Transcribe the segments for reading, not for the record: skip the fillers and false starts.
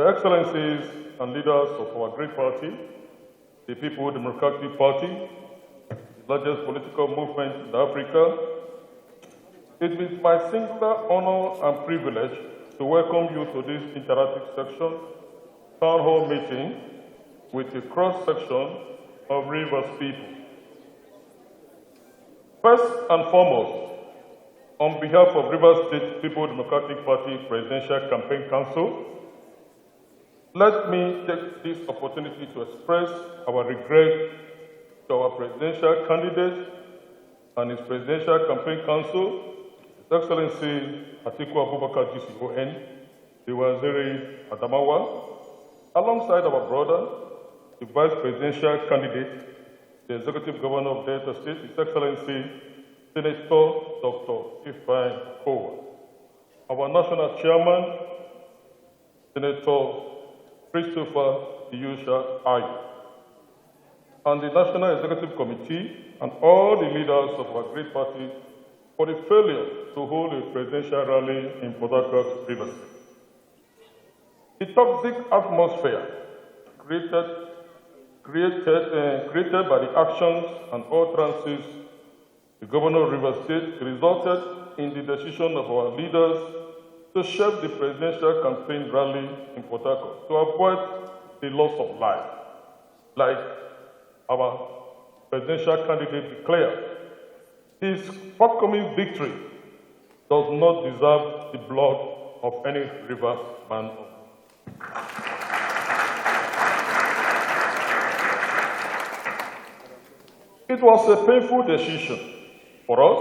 Your Excellencies and leaders of our great party, the People Democratic Party, the largest political movement in Africa, it is my singular honor and privilege to welcome you to this interactive section, Town Hall meeting, with a cross-section of Rivers people. First and foremost, on behalf of Rivers State People Democratic Party Presidential Campaign Council, let me take this opportunity to express our regret to our presidential candidate and his Presidential Campaign Council, His Excellency Atiku Abubakar GCON, the Waziri Adamawa, alongside our brother, the Vice Presidential candidate, the Executive Governor of Delta State, His Excellency Senator Dr. Ifeanyi Okowa, our National Chairman, Senator Christopher Iyusha Ayu, and the National Executive Committee and all the leaders of our great party for the failure to hold a presidential rally in Port Harcourt, Rivers State. The toxic atmosphere created by the actions and utterances the Governor of Rivers State resulted in the decision of our leaders to shelve the presidential campaign rally in Port Harcourt to avoid the loss of life, like our presidential candidate declared. His forthcoming victory does not deserve the blood of any Rivers man. It was a painful decision for us,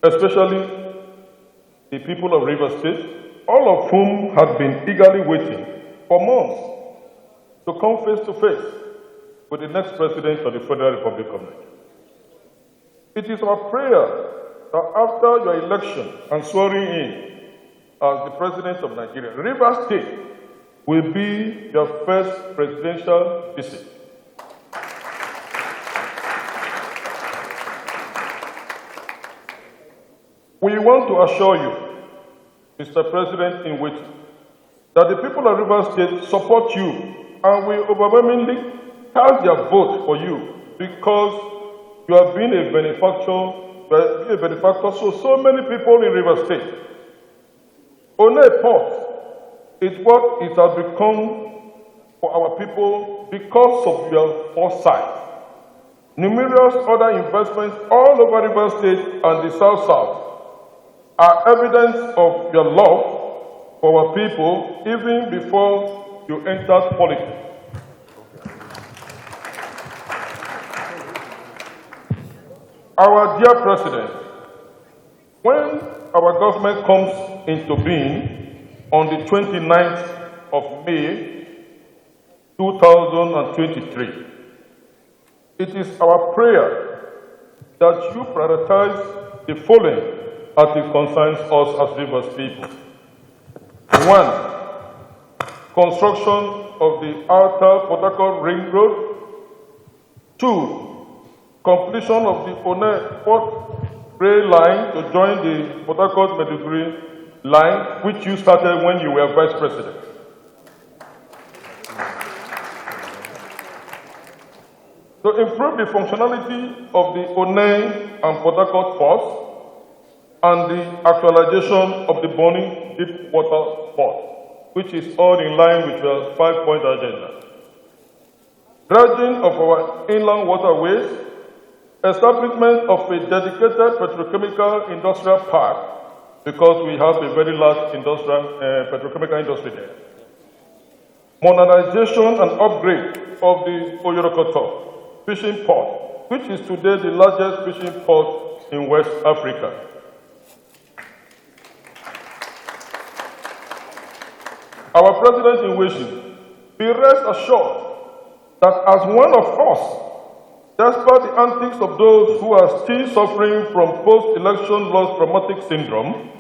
especially the people of Rivers State, all of whom had been eagerly waiting for months to come face to face with the next president of the Federal Republic of Nigeria. It is our prayer that after your election and swearing in as the president of Nigeria, Rivers State will be your first presidential visit. We want to assure you, Mr. President in waiting, that the people of Rivers State support you and will overwhelmingly cast their vote for you because you have been a benefactor to so many people in Rivers State. Only a port is what it has become for our people because of your foresight. Numerous other investments all over Rivers State and the South are evidence of your love for our people even before you entered politics. Our dear President, when our government comes into being on the 29th of May 2023, it is our prayer that you prioritize the following as it concerns us as Rivers people. 1. Construction of the outer Port Harcourt Ring Road. 2. Completion of the Port Rail line to join the Port Harcourt-Maiduguri line, which you started when you were Vice President. To improve the functionality of the Onei and Port Harcourt ports, and the actualization of the Bonny Deep Water Port, which is all in line with your 5-point agenda. Dredging of our inland waterways, establishment of a dedicated petrochemical industrial park, because we have a very large petrochemical industry there. Modernization and upgrade of the Oyorokoto fishing port, which is today the largest fishing port in West Africa. Our President in waiting, be rest assured that as one of us, despite the antics of those who are still suffering from post-election loss traumatic syndrome,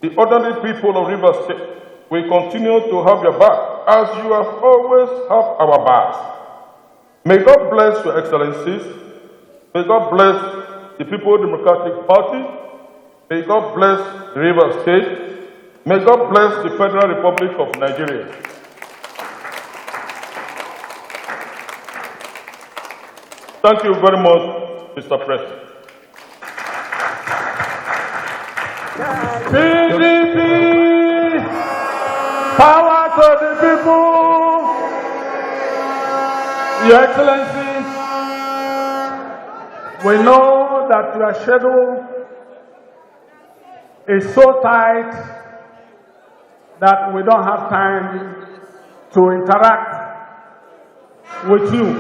the ordinary people of Rivers State will continue to have your back as you have always had our backs. May God bless your excellencies. May God bless the People Democratic Party. May God bless Rivers State. May God bless the Federal Republic of Nigeria. Thank you very much, Mr. President. PDP, power to the people. Your Excellency, we know that your schedule is so tight that we don't have time to interact with you.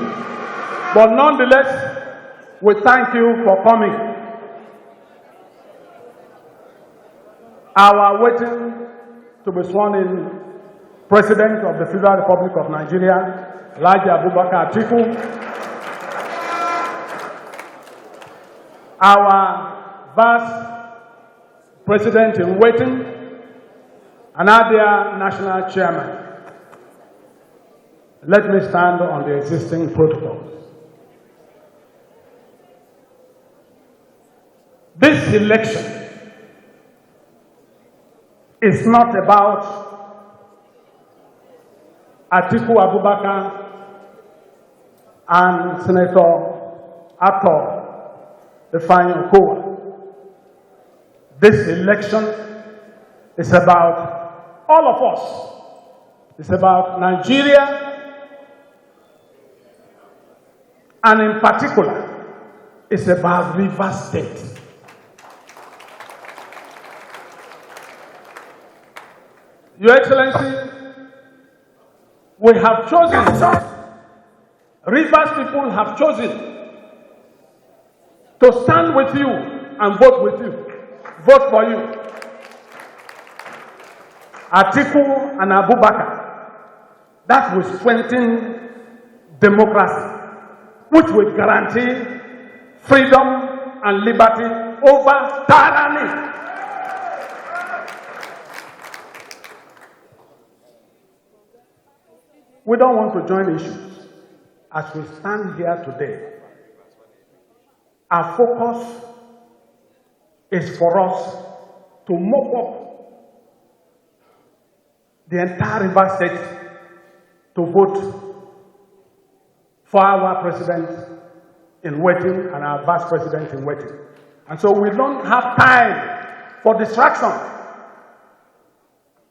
But nonetheless, we thank you for coming. Our waiting to be sworn in President of the Federal Republic of Nigeria, Atiku, our Vice President in waiting, and our dear National Chairman. Let me stand on the existing protocols. This election is not about Atiku Abubakar and Senator Ato Okowa. This election is about all of us. It's about Nigeria, and in particular, it's about Rivers State. Your Excellency, we have chosen, Rivers people have chosen to stand with you and vote with you, vote for you. Atiku and Abubakar, that will strengthen democracy, which will guarantee freedom and liberty over tyranny. We don't want to join issues. As we stand here today, our focus is for us to mop up the entire Rivers State to vote for our president in waiting and our vice president in waiting. And so we don't have time for distraction.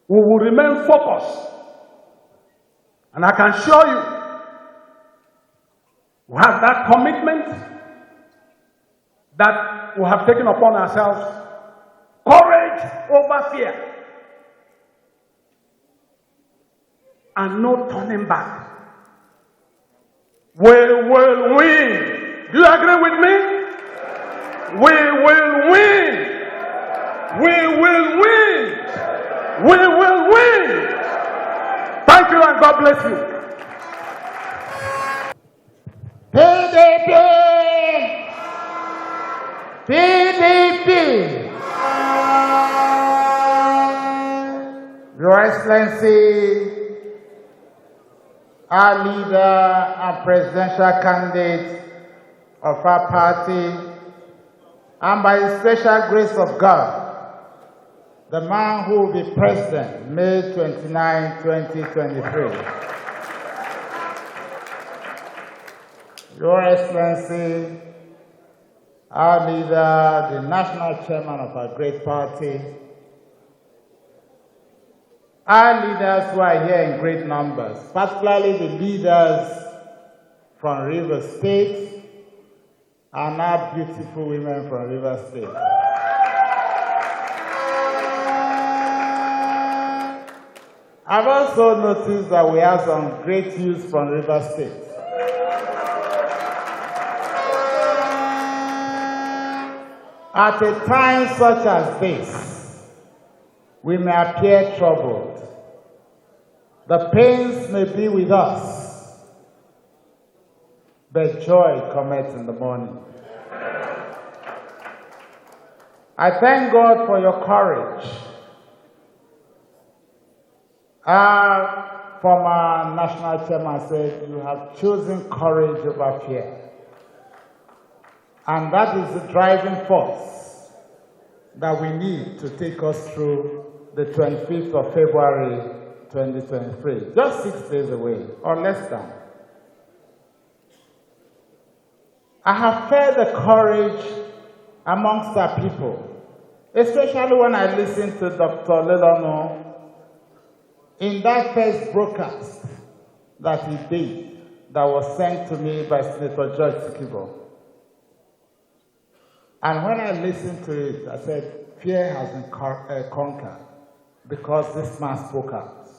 We will remain focused. And I can assure you, we have that commitment that we have taken upon ourselves, courage over fear, and no turning back. We will win. Do you agree with me? We will win. We will win. We will win. Thank you and God bless you. PDP! PDP! Your Excellency, our leader and presidential candidate of our party, and by the special grace of God, the man who will be president May 29, 2023. Your Excellency, our leader, the national chairman of our great party, our leaders who are here in great numbers, particularly the leaders from Rivers State, and our beautiful women from Rivers State. I've also noticed that we have some great youth from Rivers State. At a time such as this, we may appear troubled. The pains may be with us, but joy cometh in the morning. I thank God for your courage. Our former national chairman said, you have chosen courage over fear. And that is the driving force that we need to take us through the 25th of February 2023, just 6 days away, or less than. I have felt the courage amongst our people, especially when I listened to Dr. Lelono in that first broadcast that he did, that was sent to me by Senator George Sikibo. And when I listened to it, I said, fear has been conquered because this man spoke out.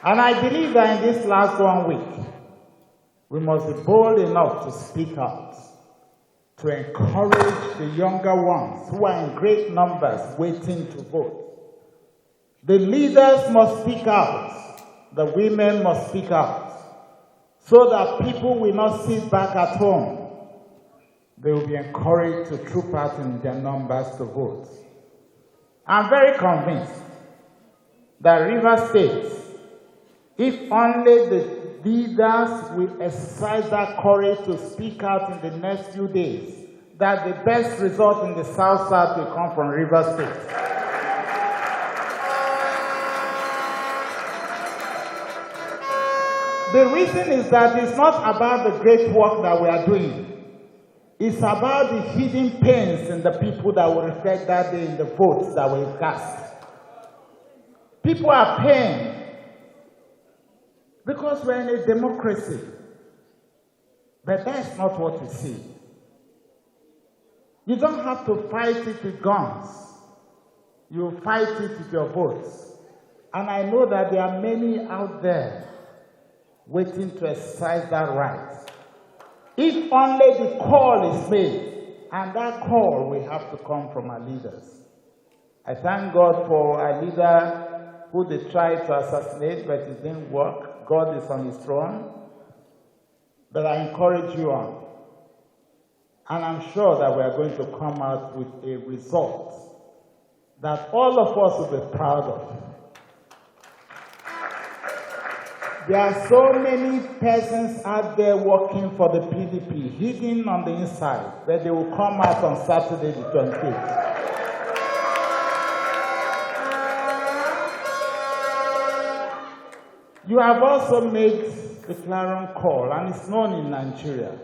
And I believe that in this last 1 week, we must be bold enough to speak out, to encourage the younger ones who are in great numbers waiting to vote. The leaders must speak out. The women must speak out, so that people will not sit back at home. They will be encouraged to troop out in their numbers to vote. I'm very convinced that Rivers State, if only the leaders will exercise that courage to speak out in the next few days, that the best result in the South-South will come from Rivers State. The reason is that it's not about the great work that we are doing. It's about the hidden pains in the people that will reflect that day in the votes that we cast. People are paying because we're in a democracy. But that's not what we see. You don't have to fight it with guns. You fight it with your votes. And I know that there are many out there waiting to exercise that right. If only the call is made, and that call will have to come from our leaders. I thank God for a leader who they tried to assassinate, but it didn't work. God is on his throne. But I encourage you on. And I'm sure that we are going to come out with a result that all of us will be proud of. There are so many persons out there working for the PDP, hidden on the inside, but they will come out on Saturday the 25th. You have also made the clarion call, and it's known in Nigeria.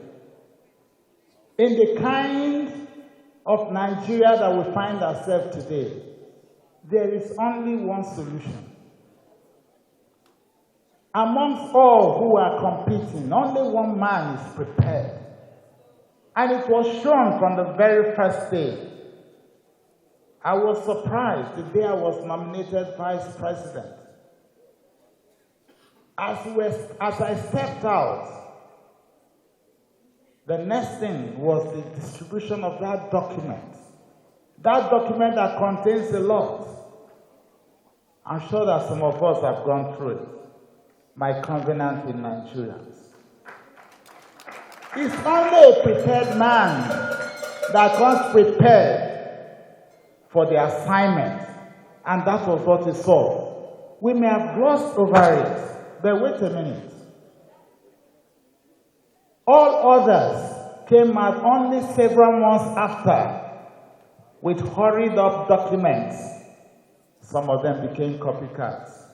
In the kind of Nigeria that we find ourselves today, there is only one solution. Amongst all who are competing, only one man is prepared. And it was shown from the very first day. I was surprised the day I was nominated vice president. As I stepped out, the next thing was the distribution of that document. That document that contains a lot. I'm sure that some of us have gone through it. My covenant with Nigerians. It's only a prepared man that comes prepared for the assignment, and that was what he saw. We may have glossed over it, but wait a minute. All others came out only several months after with hurried up documents. Some of them became copycats.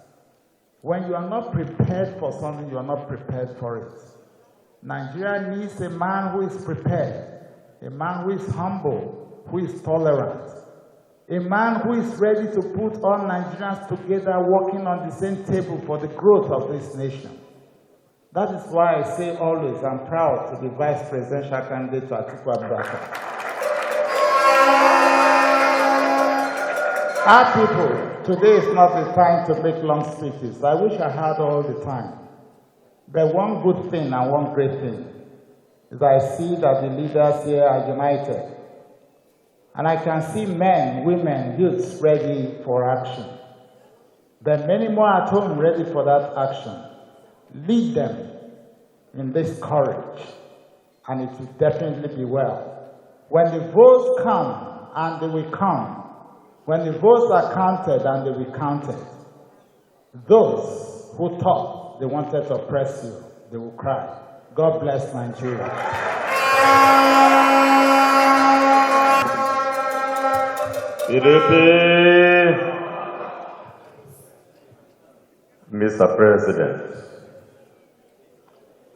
When you are not prepared for something, you are not prepared for it. Nigeria needs a man who is prepared, a man who is humble, who is tolerant, a man who is ready to put all Nigerians together working on the same table for the growth of this nation. That is why I say always, I'm proud to be vice presidential candidate to Atiku Abubakar. Our people, today is not the time to make long speeches. I wish I had all the time. But one good thing and one great thing is I see that the leaders here are united. And I can see men, women, youths ready for action. There are many more at home ready for that action. Lead them in this courage, and it will definitely be well. When the votes come, and they will come, when the votes are counted and they will be counted, those who thought they wanted to oppress you, they will cry. God bless Nigeria. PDP. Mr. President,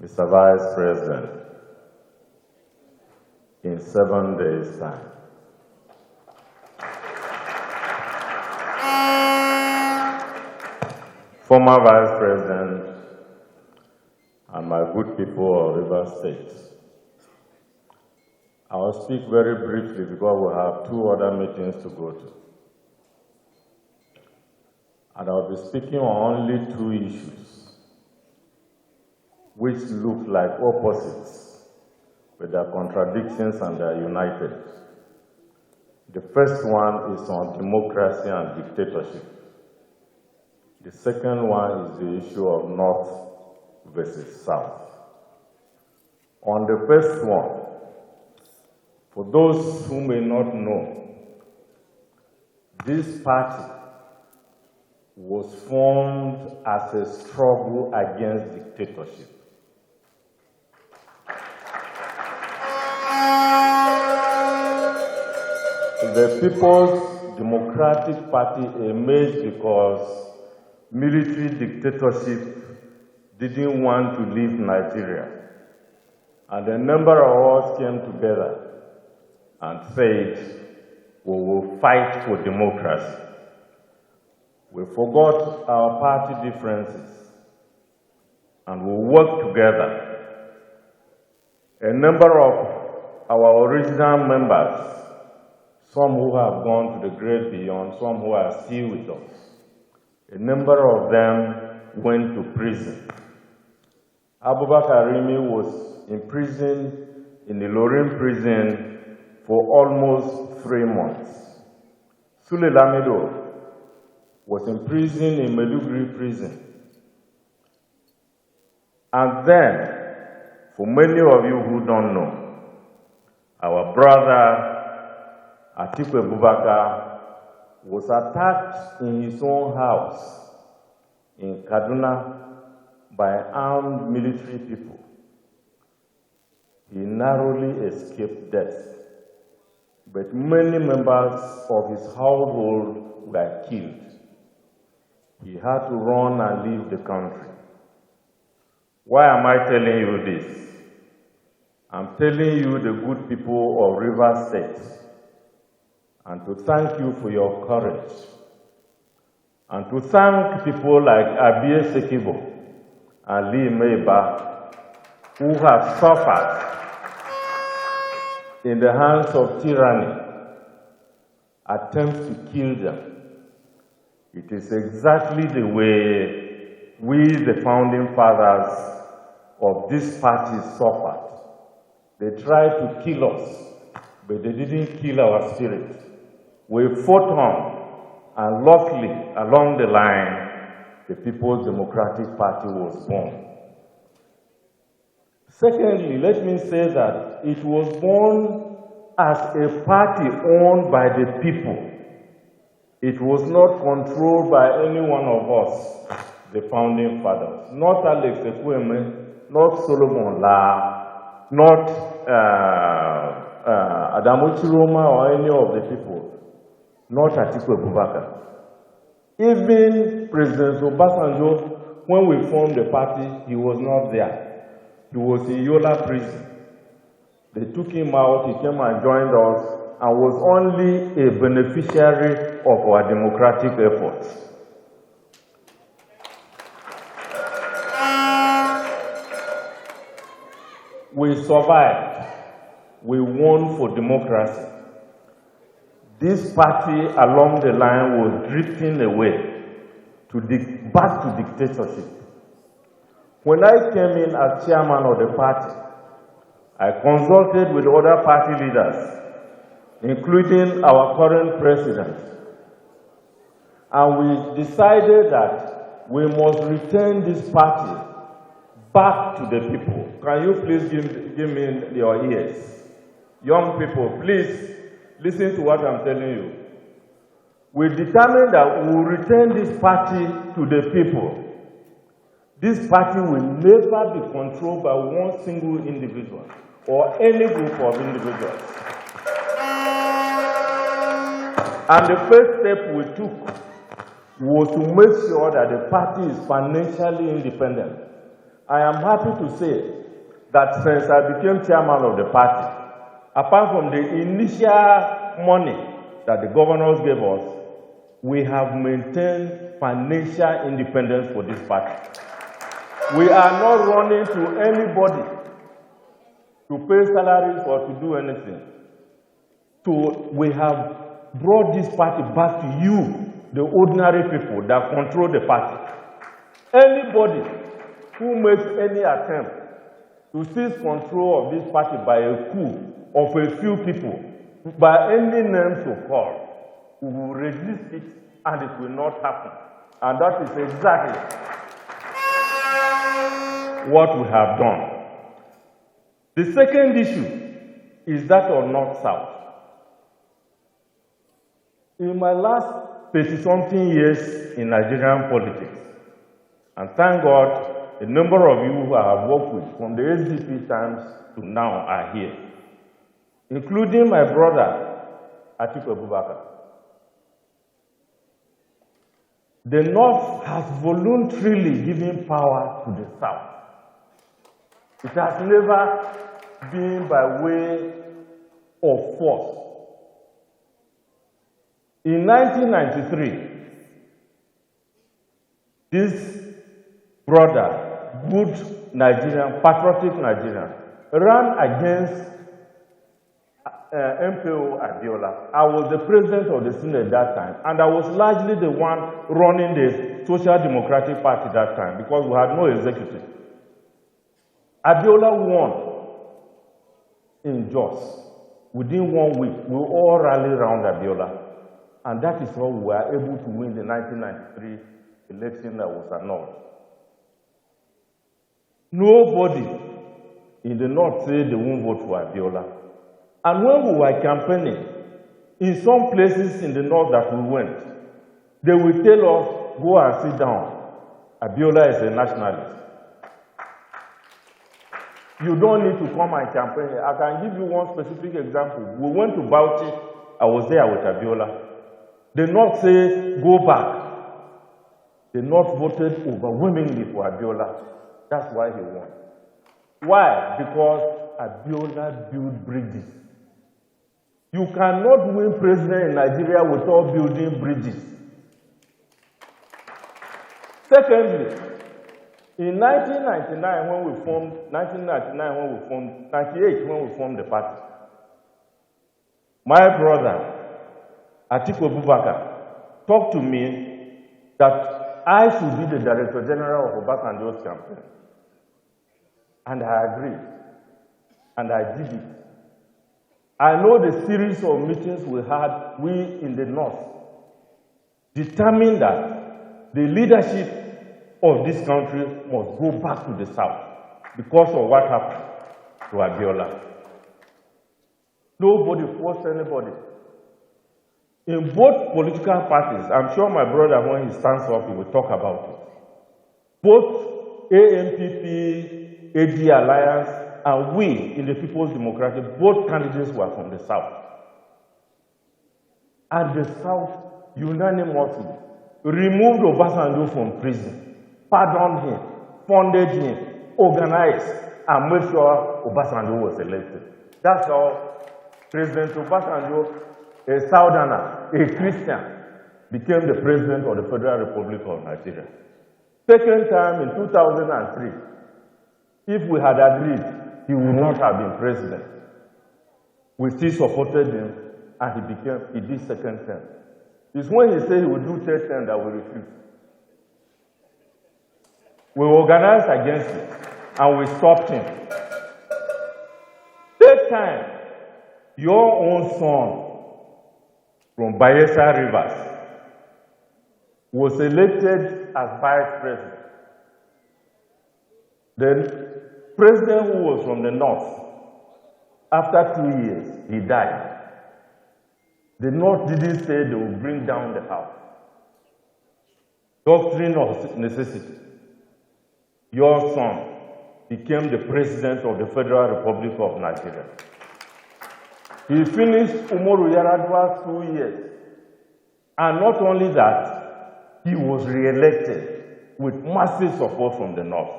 Mr. Vice President, in 7 days' time, former Vice President and my good people of Rivers State, I will speak very briefly because we have 2 other meetings to go to. And I'll be speaking on only 2 issues, which look like opposites, but they are contradictions and they are united. The first one is on democracy and dictatorship. The second one is the issue of North versus South. On the first one, for those who may not know, this party was formed as a struggle against dictatorship. The People's Democratic Party emerged because military dictatorship didn't want to leave Nigeria. And a number of us came together and said, we will fight for democracy. We forgot our party differences and we worked together. A number of our original members, some who have gone to the great beyond, some who are still with us, a number of them went to prison. Abubakar Rimi was imprisoned in the Ilorin prison for almost 3 months. Sule Lamido was imprisoned in Maiduguri prison. And then, for many of you who don't know, our brother Atiku was attacked in his own house in Kaduna by armed military people. He narrowly escaped death, but many members of his household were killed. He had to run and leave the country. Why am I telling you this? I'm telling you the good people of Rivers State, and to thank you for your courage, and to thank people like Abie Sekibo and Lee Meiba, who have suffered in the hands of tyranny, attempts to kill them. It is exactly the way we, the founding fathers of this party, suffered. They tried to kill us, but they didn't kill our spirit. We fought on, and luckily, along the line, the People's Democratic Party was born. Secondly, let me say that it was born as a party owned by the people. It was not controlled by any one of us, the founding fathers. Not Alex Ekweme, not Solomon La, not Adamu Chiroma or any of the people, not Atiku Abubakar. Even President Obasanjo, when we formed the party, he was not there. He was in Yola prison. They took him out, he came and joined us, and was only a beneficiary of our democratic efforts. We survived. We won for democracy. This party along the line was drifting away back to dictatorship. When I came in as chairman of the party, I consulted with other party leaders, including our current president. And we decided that we must return this party back to the people. Can you please give me your ears? Young people, please listen to what I'm telling you. We determined that we will return this party to the people. This party will never be controlled by one single individual or any group of individuals. And the first step we took was to make sure that the party is financially independent. I am happy to say that since I became chairman of the party, apart from the initial money that the governors gave us, we have maintained financial independence for this party. We are not running to anybody to pay salaries or to do anything. So we have brought this party back to you, the ordinary people that control the party. Anybody who makes any attempt to seize control of this party by a coup of a few people, by any name to call, we will resist it and it will not happen. And that is exactly what we have done. The second issue is that of North-South. In my last 30-something years in Nigerian politics, and thank God, a number of you who I have worked with from the SDP times to now are here, including my brother, Atiku. The North has voluntarily given power to the South. It has never been by way of force. In 1993, this brother, good Nigerian, patriotic Nigerian, ran against MKO Abiola. I was the president of the Senate at that time, and I was largely the one running the Social Democratic Party that time because we had no executive. Abiola won in Jos. Within 1 week, we all rallied around Abiola, and that is how we were able to win the 1993 election that was annulled. Nobody in the North said they won't vote for Abiola. And when we were campaigning, in some places in the North that we went, they will tell us, go and sit down. Abiola is a nationalist. You don't need to come and campaign. I can give you one specific example. We went to Bauchi. I was there with Abiola. The North say, go back. The North voted overwhelmingly for Abiola. That's why he won. Why? Because Abiola built bridges. You cannot win president in Nigeria without building bridges. Secondly, in 1999 when we formed, 98 when we formed the party, my brother, Atiku talked to me that I should be the Director General of Obasanjo's campaign. And I agreed. And I did it. I know the series of meetings we had, we in the North, determined that the leadership of this country must go back to the South because of what happened to Abiola. Nobody forced anybody. In both political parties, I'm sure my brother, when he stands up, he will talk about it. Both AMPP, AD Alliance, and we in the People's Democratic, both candidates were from the South. And the South unanimously removed Obasanjo from prison, pardoned him, funded him, organized, and made sure Obasanjo was elected. That's how President Obasanjo, a Southerner, a Christian, became the president of the Federal Republic of Nigeria. Second time in 2003, if we had agreed, he would not have been president. We still supported him, and he did second term. It's when he said he would do third term that we refused. We organized against it, and we stopped him. Third time, your own son from Bayelsa Rivers was elected as vice president. The president who was from the North, after 2 years, he died. The North didn't say they would bring down the house. Doctrine of necessity. Your son became the president of the Federal Republic of Nigeria. He finished Umaru Yar'Adua's 2 years And not only that, he was re-elected with massive support from the North.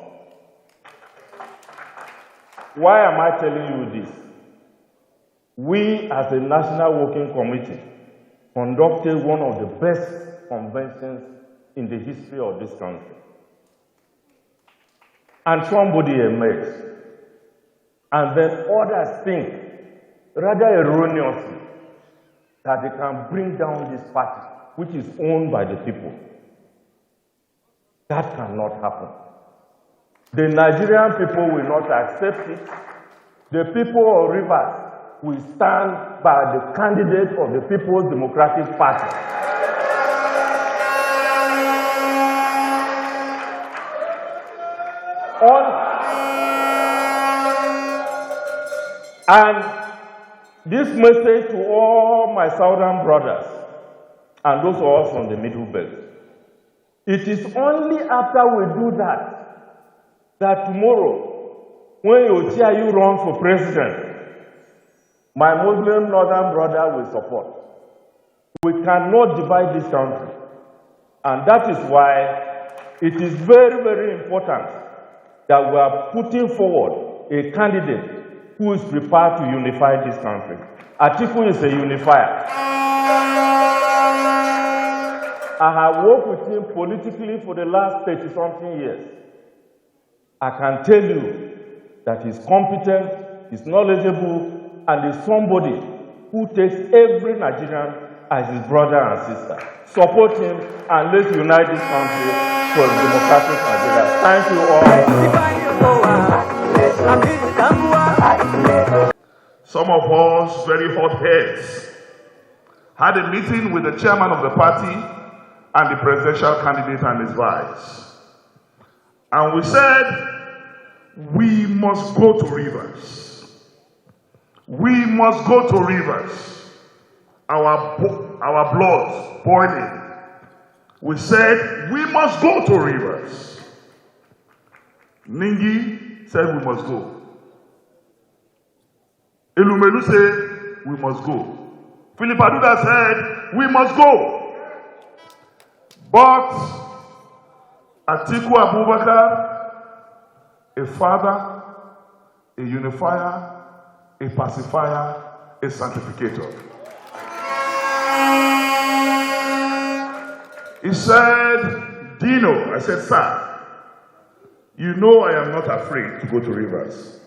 Why am I telling you this? We, as a National Working Committee, conducted one of the best conventions in the history of this country. And somebody emerged. And then others think, rather erroneously, that they can bring down this party, which is owned by the people. That cannot happen. The Nigerian people will not accept it. The people of Rivers will stand by the candidate of the People's Democratic Party. And this message to all my southern brothers and those of us from the Middle Belt. It is only after we do that tomorrow, when you hear you run for president, my Muslim northern brother will support. We cannot divide this country. And that is why it is very, very important that we are putting forward a candidate who is prepared to unify this country. Atiku is a unifier. I have worked with him politically for the last 30-something years. I can tell you that he's competent, he's knowledgeable, and is somebody who takes every Nigerian as his brother and sister. Support him and let's unite this country for a democratic Nigeria. Thank you all. Some of us, very hot heads, had a meeting with the chairman of the party and the presidential candidate and his vice. And we said, we must go to Rivers. We must go to Rivers. Our blood boiling. We said, we must go to Rivers. Ningi said, we must go. Elumelu said, we must go. Philip Aduda said, we must go. But Atiku Abubakar, a father, a unifier, a pacifier, a sanctificator. He said, Dino, I said, sir, you know I am not afraid to go to Rivers.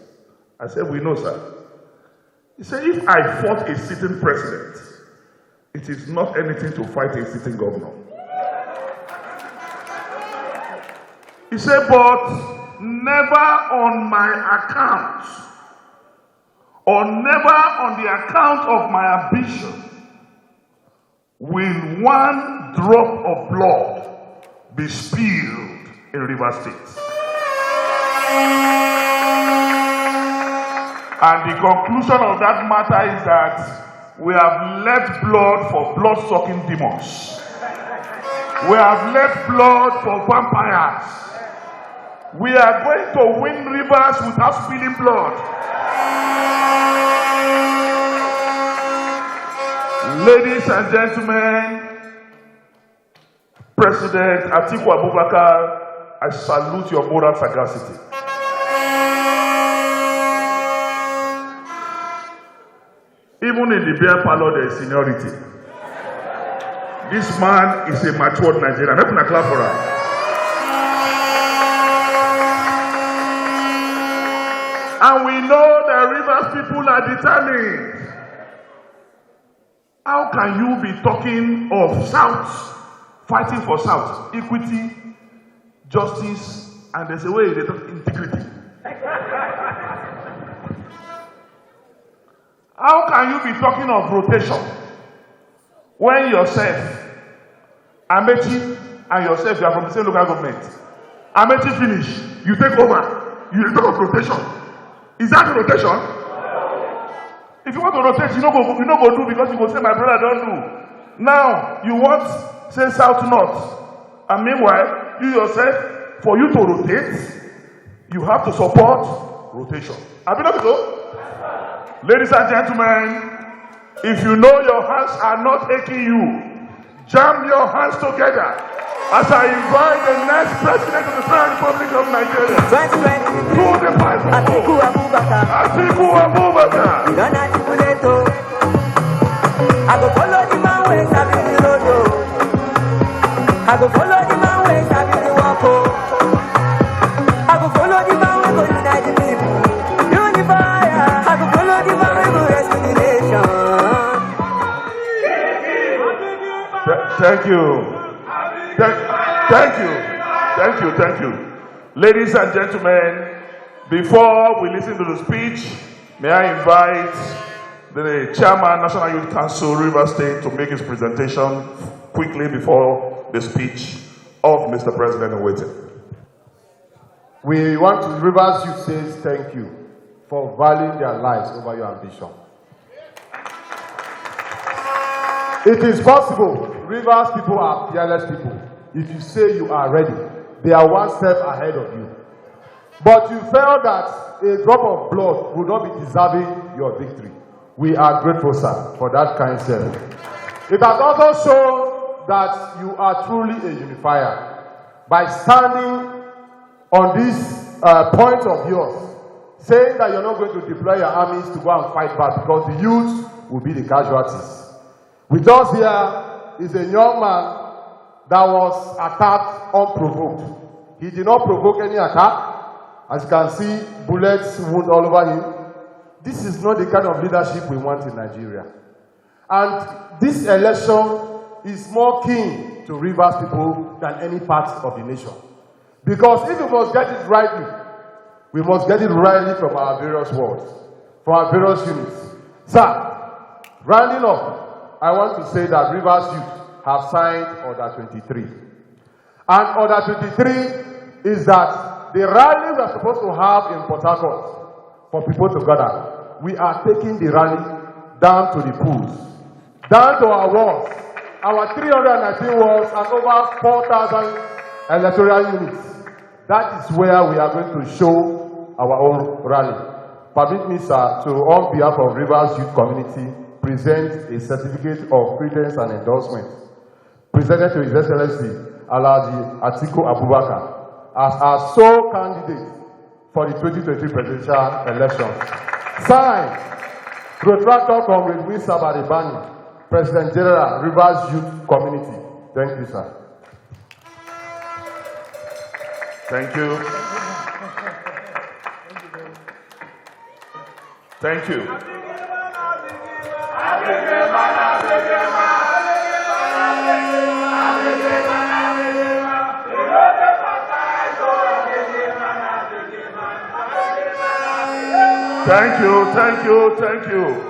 I said, we know, sir. He said, if I fought a sitting president, it is not anything to fight a sitting governor. He said, but never on my account, or never on the account of my ambition, will one drop of blood be spilled in Rivers State. And the conclusion of that matter is that we have left blood for blood-sucking demons. We have left blood for vampires. We are going to win Rivers without spilling blood. Ladies and gentlemen, President Atiku Abubakar, I salute your moral sagacity. Even in the beer parlor, there is seniority. This man is a matured Nigerian. I'm going to clap for him. And we know that Rivers people are determined. How can you be talking of South, fighting for South, equity, justice, and there's a way they talk integrity? How can you be talking of rotation when yourself, Amechi, and yourself, you are from the same local government? Amechi finish, you take over, you talk of rotation. Is that a rotation? If you want to rotate, you know go do because you go say my brother don't do. Now you want say south north, and meanwhile you yourself, for you to rotate, you have to support rotation. Have you noticed so? Ladies and gentlemen, if you know your hands are not aching you, Jam your hands together as I invite the next president of the Federal Republic of Nigeria. 2020. To the microphone. Atiku Abubakar. Atiku Abubakar. We don't articulate. I go follow the man where I be the road. I go follow the man where I be the walk. I go follow the man where go unite the people. Unify. I go follow the man where go rescue the nation. Thank you. Thank you. Ladies and gentlemen, before we listen to the speech, may I invite the Chairman, National Youth Council, Rivers State, to make his presentation quickly before the speech of Mr. President in waiting. We want to, Rivers Youth says thank you for valuing their lives over your ambition. It is possible. Rivers people are fearless people. If you say you are ready, they are one step ahead of you. But you felt that a drop of blood would not be deserving your victory. We are grateful, sir, for that kind self. It has also shown that you are truly a unifier by standing on this point of yours, saying that you're not going to deploy your armies to go and fight back because the youth will be the casualties. With us here is a young man that was attacked unprovoked. He did not provoke any attack. As you can see, bullets wound all over him. This is not the kind of leadership we want in Nigeria. And this election is more keen to Rivers people than any part of the nation. Because if we must get it rightly, we must get it rightly from our various wards, from our various units. Sir, rounding up, I want to say that Rivers Youth have signed Order 23. And Order 23 is that the rally we are supposed to have in Port Harcourt for people to gather, we are taking the rally down to the pools, down to our wards, our 319 wards and over 4,000 electoral units. That is where we are going to show our own rally. Permit me, sir, to, on behalf of Rivers Youth Community, present a certificate of credence and endorsement presented to His Excellency Alhaji Atiku Abubakar as our sole candidate for the 2023 presidential elections. Signed, Protractor Comrade Wisa Baribani, President General, Rivers Youth Community. Thank you, sir. Thank you. Thank you. Thank you.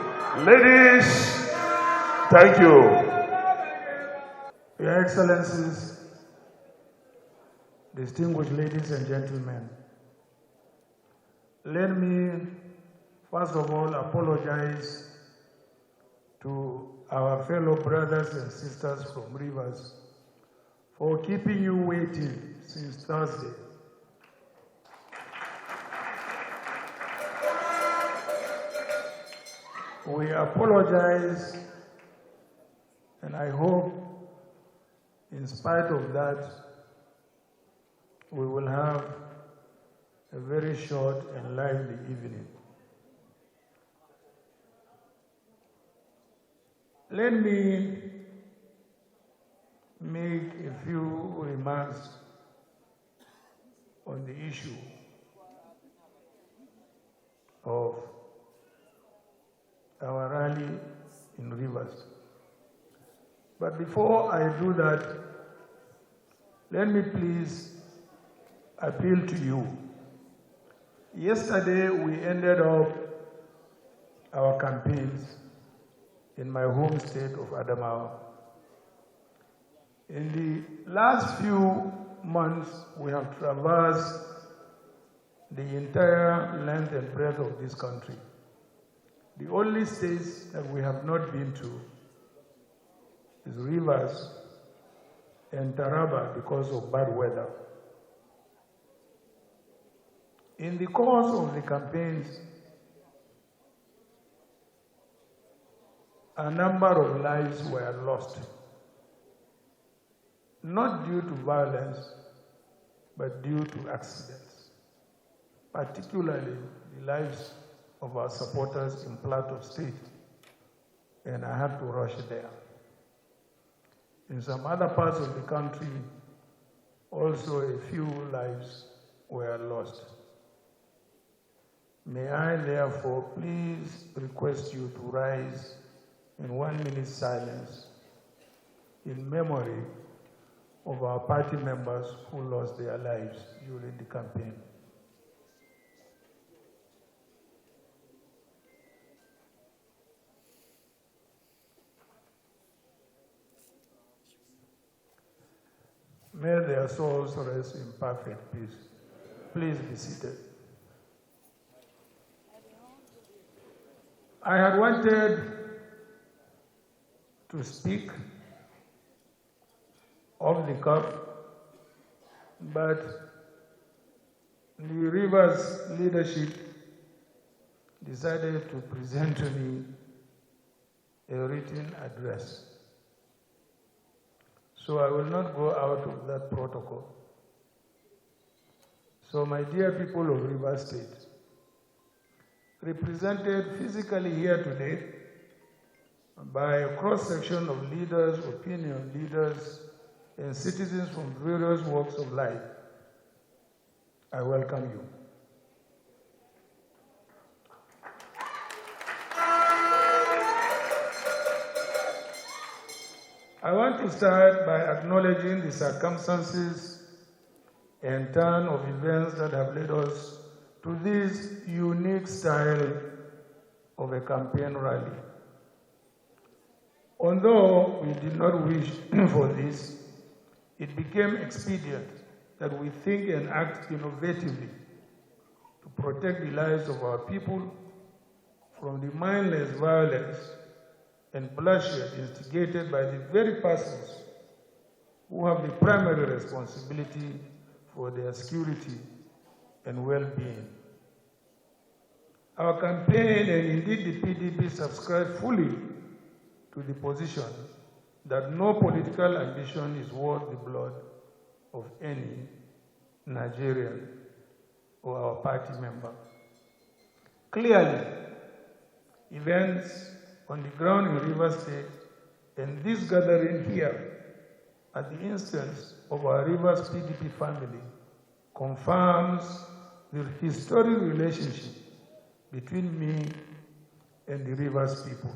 Ladies, thank you. Your Excellencies, distinguished ladies and gentlemen, let me first of all apologize to our fellow brothers and sisters from Rivers for keeping you waiting since Thursday. We apologize, and I hope, in spite of that, we will have a very short and lively evening. Let me make a few remarks on the issue of our rally in Rivers. But before I do that, let me please appeal to you. Yesterday, we ended up our campaigns in my home state of Adamawa. In the last few months, we have traversed the entire length and breadth of this country. The only states that we have not been to is Rivers and Taraba because of bad weather. In the course of the campaigns, a number of lives were lost. not due to violence, but due to accidents, particularly the lives of our supporters in Plateau State, and I had to rush there. In some other parts of the country, also a few lives were lost. May I therefore please request you to rise in 1 minute silence in memory of our party members who lost their lives during the campaign. May their souls rest in perfect peace. Please be seated. I had wanted to speak off the cuff, but the Rivers leadership decided to present to me a written address. So I will not go out of that protocol. So my dear people of Rivers State, represented physically here today by a cross-section of leaders, opinion leaders, and citizens from various walks of life, I welcome you. I want to start by acknowledging the circumstances and turn of events that have led us to this unique style of a campaign rally. Although we did not wish for this, it became expedient that we think and act innovatively to protect the lives of our people from the mindless violence and bloodshed instigated by the very persons who have the primary responsibility for their security and well-being. Our campaign, and indeed the PDP, subscribe fully to the position that no political ambition is worth the blood of any Nigerian or our party member. Clearly, events on the ground in Rivers State and this gathering here at the instance of our Rivers PDP family confirms the historic relationship between me and the Rivers people.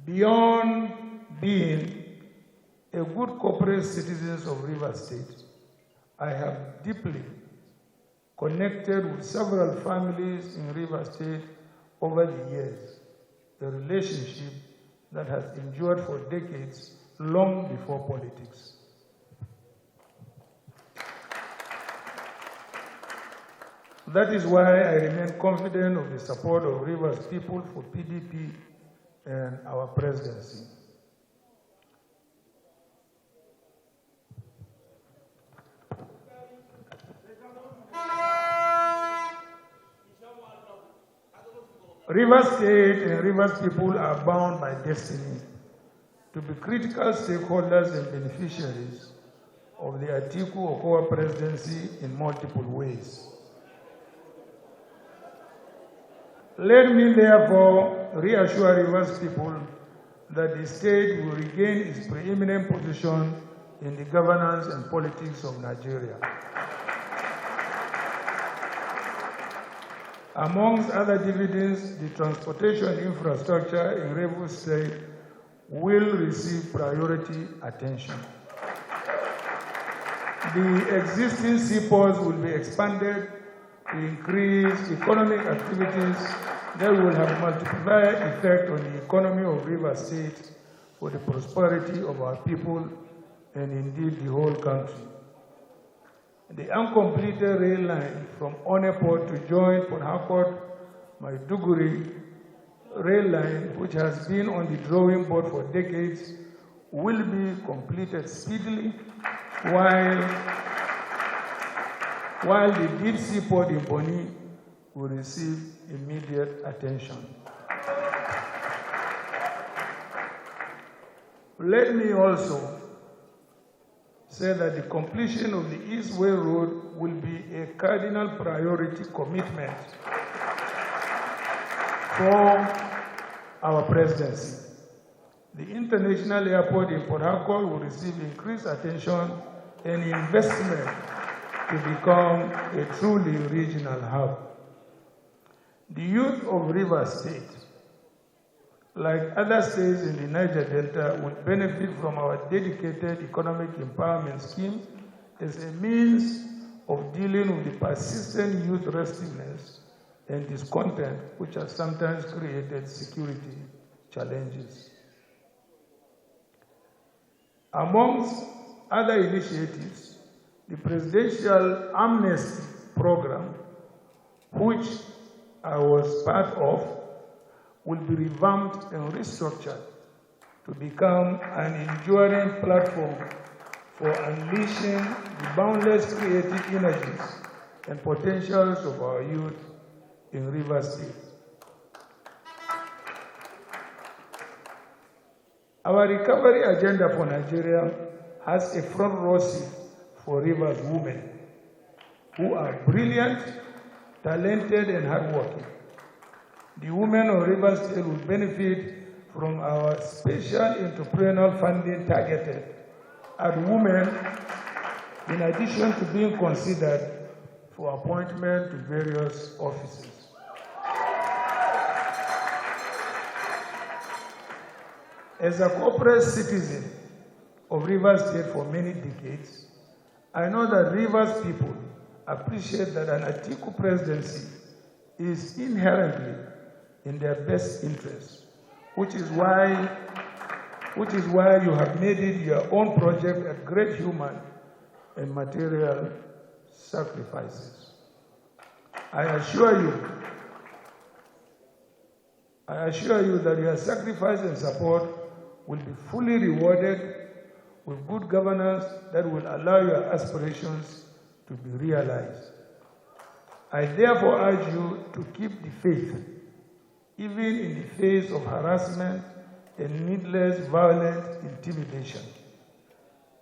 Beyond being a good corporate citizen of Rivers State, I have deeply connected with several families in Rivers State over the years, a relationship that has endured for decades, long before politics. That is why I remain confident of the support of Rivers people for PDP and our presidency. Rivers State and Rivers people are bound by destiny to be critical stakeholders and beneficiaries of the Atiku presidency in multiple ways. Let me therefore reassure Rivers people that the state will regain its preeminent position in the governance and politics of Nigeria. Amongst other dividends, the transportation infrastructure in Rivers State will receive priority attention. The existing seaports will be expanded to increase economic activities that will have multiplier effect on the economy of Rivers State for the prosperity of our people and indeed the whole country. The uncompleted rail line from Oneport to join Port Harcourt, Maiduguri rail line, which has been on the drawing board for decades, will be completed speedily, while the deep sea port in Boni will receive immediate attention. Let me also say that the completion of the East-West Road will be a cardinal priority commitment for our presidency. The international airport in Port Harcourt will receive increased attention and investment to become a truly regional hub. The youth of Rivers State, like other states in the Niger Delta, will benefit from our dedicated economic empowerment scheme as a means of dealing with the persistent youth restlessness and discontent which has sometimes created security challenges. Amongst other initiatives, the Presidential Amnesty Program, which I was part of, will be revamped and restructured to become an enduring platform for unleashing the boundless creative energies and potentials of our youth in Rivers State. Our recovery agenda for Nigeria has a front row seat for Rivers women who are brilliant, talented, and hardworking. The women of Rivers State will benefit from our special entrepreneurial funding targeted at women, in addition to being considered for appointment to various offices. As a corporate citizen of Rivers State for many decades, I know that Rivers people appreciate that an Atiku presidency is inherently in their best interest, which is why you have made it your own project at great human and material sacrifices. I assure you that your sacrifice and support will be fully rewarded with good governance that will allow your aspirations to be realized. I therefore urge you to keep the faith, even in the face of harassment and needless violent intimidation.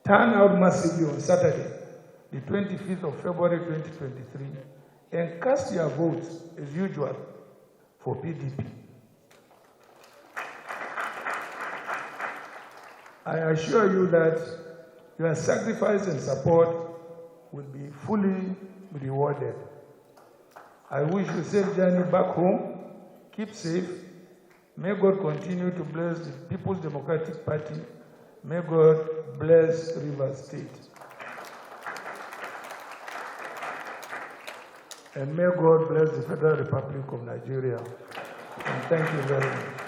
Turn out massively on Saturday, the 25th of February 2023, and cast your votes, as usual, for PDP. I assure you that your sacrifice and support will be fully rewarded. I wish you a safe journey back home. Keep safe. May God continue to bless the People's Democratic Party. May God bless Rivers State. And may God bless the Federal Republic of Nigeria. And thank you very much.